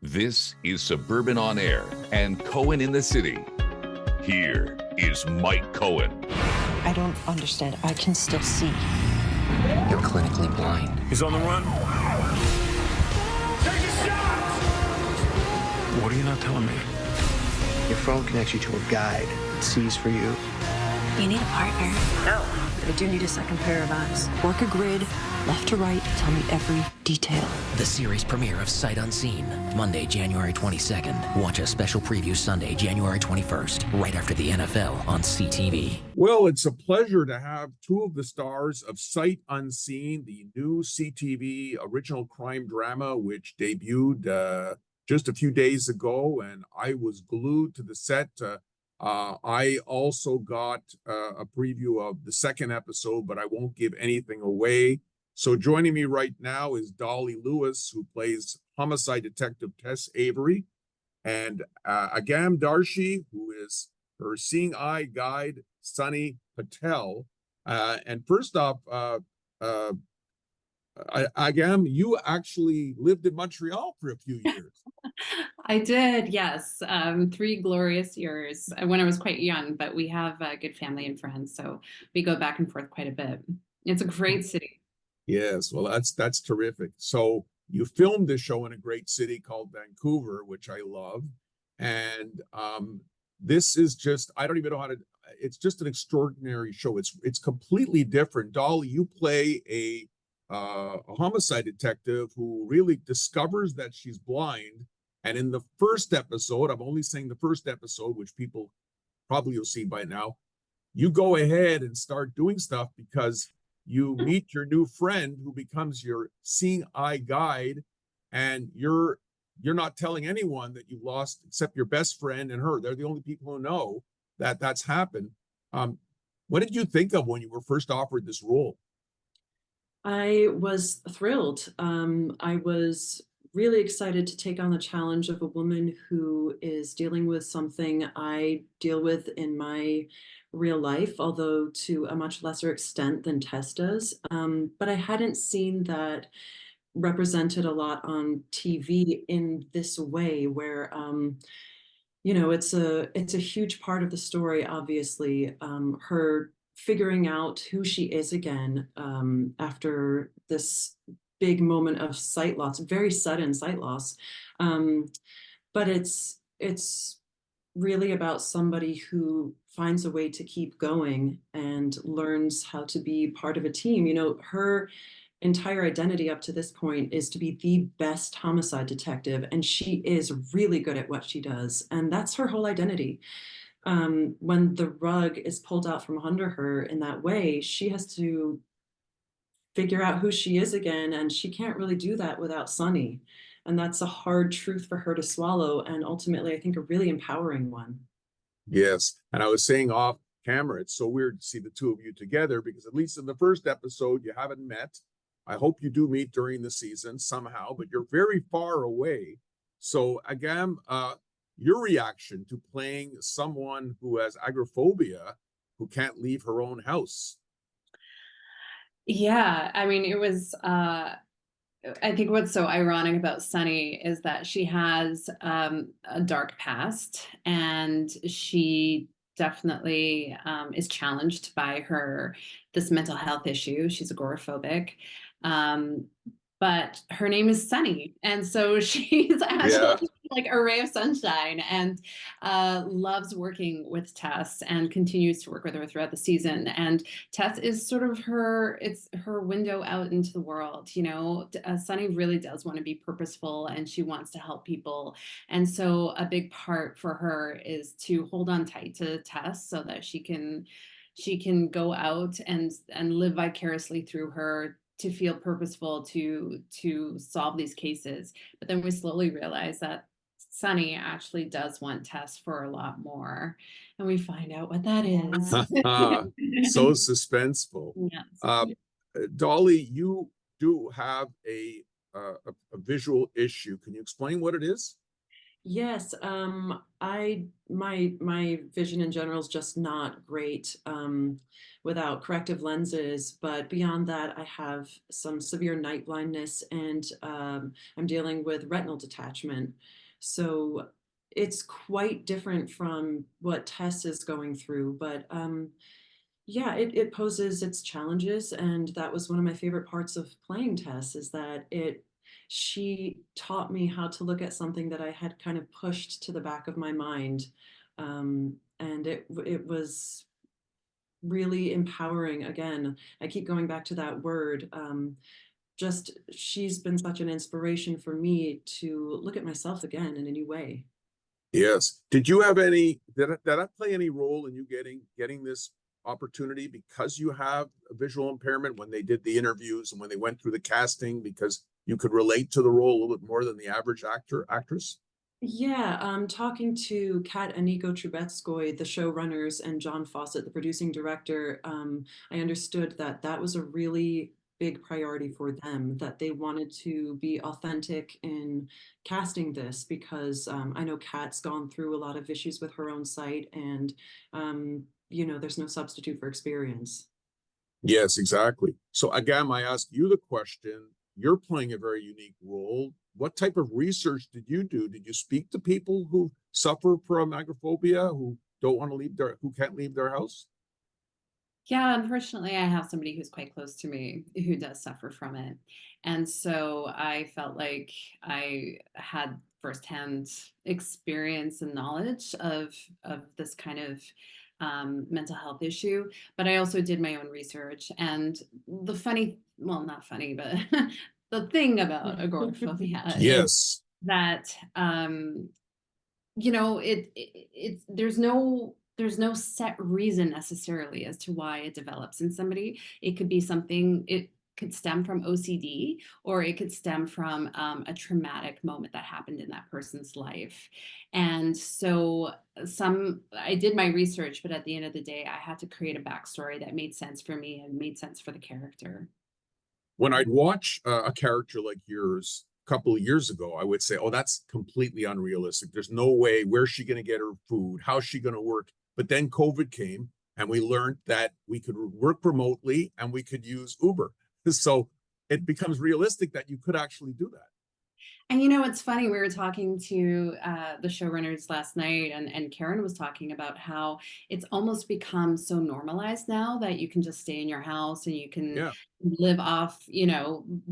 This is Suburban On Air and Cohen in the City. Here is Mike Cohen. I don't understand. I can still see. You're clinically blind. He's on the run. Take a shot! What are you not telling me? Your phone connects you to a guide that sees for you. You need a partner. No. I do need a second pair of eyes. Work a grid, left to right, tell me every detail. The series premiere of Sight Unseen, Monday, January 22nd. Watch a special preview Sunday, January 21st, right after the NFL on CTV. Well, it's a pleasure to have two of the stars of Sight Unseen, the new CTV original crime drama, which debuted just a few days ago, and I was glued to the set. I also got a preview of the second episode, but I won't give anything away. So joining me right now is Dolly Lewis, who plays homicide detective Tess Avery, and Agam Darshi, who is her seeing eye guide, Sunny Patel. And first off, Agam, you actually lived in Montreal for a few years. I did, yes. 3 glorious years when I was quite young, but we have a good family and friends, so we go back and forth quite a bit. It's a great city. Yes, well, that's terrific. So you filmed this show in a great city called Vancouver, which I love. And this is just, I don't even know how to, it's just an extraordinary show. It's completely different. Dolly, you play a homicide detective who really discovers that she's blind. And in the first episode, I'm only saying the first episode, which people probably will see by now, you go ahead and start doing stuff because you meet your new friend who becomes your seeing eye guide, and you're not telling anyone that you lost except your best friend and her. They're the only people who know that that's happened. What did you think of when you were first offered this role? I was thrilled. I was really excited to take on the challenge of a woman who is dealing with something I deal with in my real life, although to a much lesser extent than Tess does. But I hadn't seen that represented a lot on TV in this way, where it's a huge part of the story. Obviously, her figuring out who she is again after this big moment of sight loss, very sudden sight loss. But it's really about somebody who finds a way to keep going and learns how to be part of a team. You know, her entire identity up to this point is to be the best homicide detective, and she is really good at what she does. And that's her whole identity. When the rug is pulled out from under her in that way, she has to figure out who she is again, and she can't really do that without Sunny. And that's a hard truth for her to swallow, and ultimately, I think, a really empowering one. Yes, and I was saying off camera, it's so weird to see the two of you together because at least in the first episode, you haven't met. I hope you do meet during the season somehow, but you're very far away. So Agam, your reaction to playing someone who has agoraphobia, who can't leave her own house? Yeah, I mean, it was, I think what's so ironic about Sunny is that she has a dark past, and she definitely is challenged by this mental health issue. She's agoraphobic. But her name is Sunny, and so she's actually like a ray of sunshine, and loves working with Tess and continues to work with her throughout the season. And Tess is sort of it's her window out into the world. You know, Sunny really does want to be purposeful, and she wants to help people. And so a big part for her is to hold on tight to Tess so that she can go out and live vicariously through her, to feel purposeful, to solve these cases. But then we slowly realize that Sunny actually does want Tess for a lot more, and we find out what that is. So suspenseful. Yes. Dolly, you do have a visual issue. Can you explain what it is? Yes, my vision in general is just not great without corrective lenses, but beyond that, I have some severe night blindness and I'm dealing with retinal detachment. So it's quite different from what Tess is going through, but yeah, it poses its challenges, and that was one of my favorite parts of playing Tess is that she taught me how to look at something that I had kind of pushed to the back of my mind, and it was really empowering. Again, I keep going back to that word. Just she's been such an inspiration for me to look at myself again in a new way. Yes. Did you have any, did that play any role in you getting this opportunity because you have a visual impairment when they did the interviews and when they went through the casting because you could relate to the role a little bit more than the average actress? Yeah, talking to Kat and Nico Trubetskoy, the showrunners, and John Fawcett, the producing director, I understood that that was a really big priority for them, that they wanted to be authentic in casting this because I know Kat's gone through a lot of issues with her own site, and there's no substitute for experience. Yes, exactly. So again, I ask you the question, you're playing a very unique role. What type of research did you do? Did you speak to people who suffer from agoraphobia, who don't want to leave who can't leave their house? Yeah, unfortunately, I have somebody who's quite close to me who does suffer from it. And so I felt like I had firsthand experience and knowledge of this kind of mental health issue. But I also did my own research. And the funny, well, not funny, but the thing about agoraphobia is Yes. that it's there's no set reason necessarily as to why it develops in somebody. It could be something, it could stem from OCD, or it could stem from a traumatic moment that happened in that person's life. And so I did my research, but at the end of the day, I had to create a backstory that made sense for me and made sense for the character. When I'd watch a character like yours a couple of years ago, I would say, oh, that's completely unrealistic. There's no way. Where's she going to get her food? How's she going to work? But then COVID came and we learned that we could work remotely and we could use Uber. So it becomes realistic that you could actually do that. And it's funny, we were talking to the showrunners last night, and Karen was talking about how it's almost become so normalized now that you can just stay in your house and you can Yeah. live off,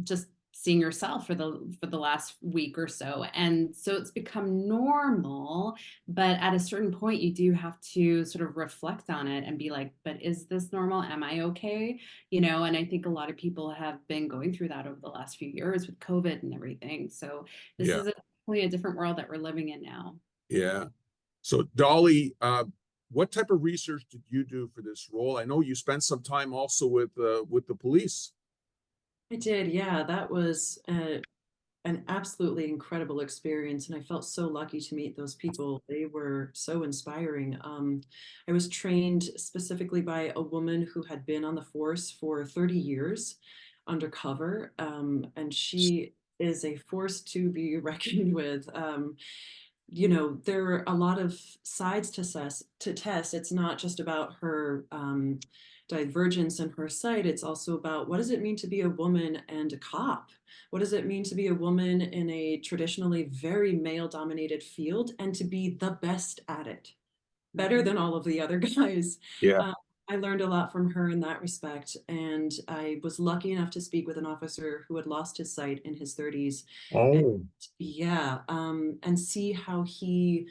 just seeing yourself for the last week or so. And so it's become normal, but at a certain point you do have to sort of reflect on it and be like, but is this normal? Am I okay? And I think a lot of people have been going through that over the last few years with COVID and everything. So this Yeah. is definitely a different world that we're living in now. Yeah. So Dolly, what type of research did you do for this role? I know you spent some time also with the police. I did, yeah. That was an absolutely incredible experience, and I felt so lucky to meet those people. They were so inspiring. I was trained specifically by a woman who had been on the force for 30 years undercover, and she is a force to be reckoned with. There are a lot of sides to Tess. It's not just about her divergence in her sight. It's also about what does it mean to be a woman and a cop? What does it mean to be a woman in a traditionally very male-dominated field and to be the best at it, better than all of the other guys? Yeah. Uh, I learned a lot from her in that respect, and I was lucky enough to speak with an officer who had lost his sight in his 30s. And Oh. yeah, and see how he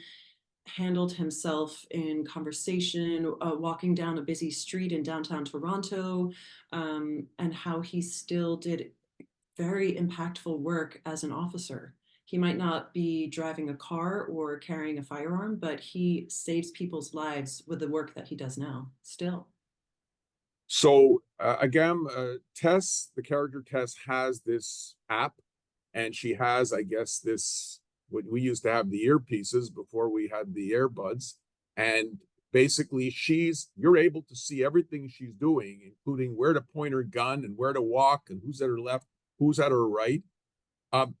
handled himself in conversation, walking down a busy street in downtown Toronto, and how he still did very impactful work as an officer. He might not be driving a car or carrying a firearm, but he saves people's lives with the work that he does now, still. So again, Tess, the character Tess, has this app, and she has, I guess, this what we used to have the earpieces before we had the earbuds, and basically you're able to see everything she's doing, including where to point her gun and where to walk and who's at her left, who's at her right. Um,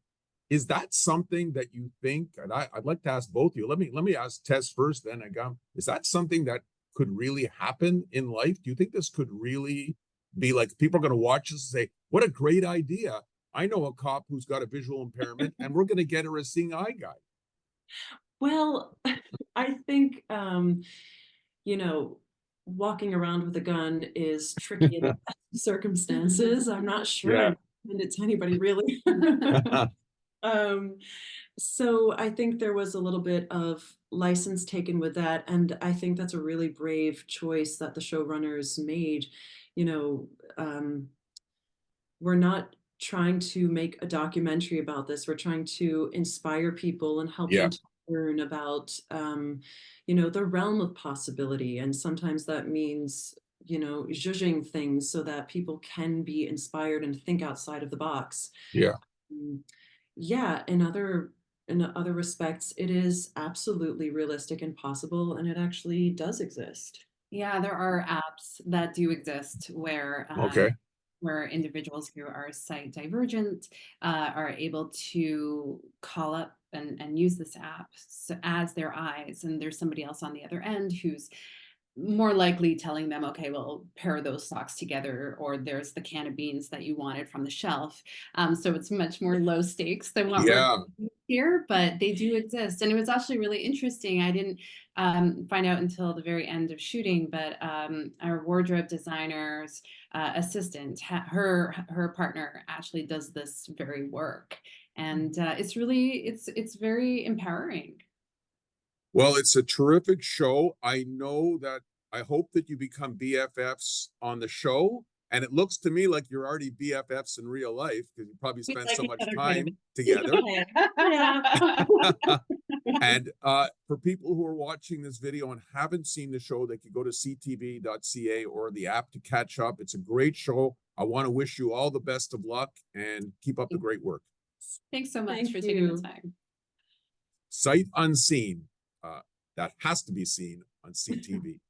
Is that something that you think, and I'd like to ask both of you, let me ask Tess first, then Agam, is that something that could really happen in life? Do you think this could really be like, people are going to watch this and say, what a great idea. I know a cop who's got a visual impairment and we're going to get her a seeing eye guy. Well, I think, you know, walking around with a gun is tricky in circumstances. I'm not sure I Yeah. recommend it to anybody really. Um, so I think there was a little bit of license taken with that, and I think that's a really brave choice that the showrunners made. You know, we're not trying to make a documentary about this. We're trying to inspire people and help Yeah. them to learn about, you know, the realm of possibility. And sometimes that means, you know, zhuzhing things so that people can be inspired and think outside of the box. Yeah. Mm, Yeah, in other respects, it is absolutely realistic and possible, and it actually does exist. Yeah, there are apps that do exist Okay. where individuals who are sight divergent are able to call up and use this app as their eyes, and there's somebody else on the other end who's more likely telling them, okay, well, pair those socks together, or there's the can of beans that you wanted from the shelf. So it's much more low stakes than what we're Yeah. doing here, but they do exist. And it was actually really interesting. I didn't find out until the very end of shooting, but our wardrobe designer's assistant, her partner actually does this very work. And it's very empowering. Well, it's a terrific show. I know that I hope that you become BFFs on the show. And it looks to me like you're already BFFs in real life because you probably spent so much time together. And for people who are watching this video and haven't seen the show, they can go to CTV.ca or the app to catch up. It's a great show. I want to wish you all the best of luck and keep up the great work. Thanks so much Thank for taking the you. time. Sight Unseen. That has to be seen on CTV.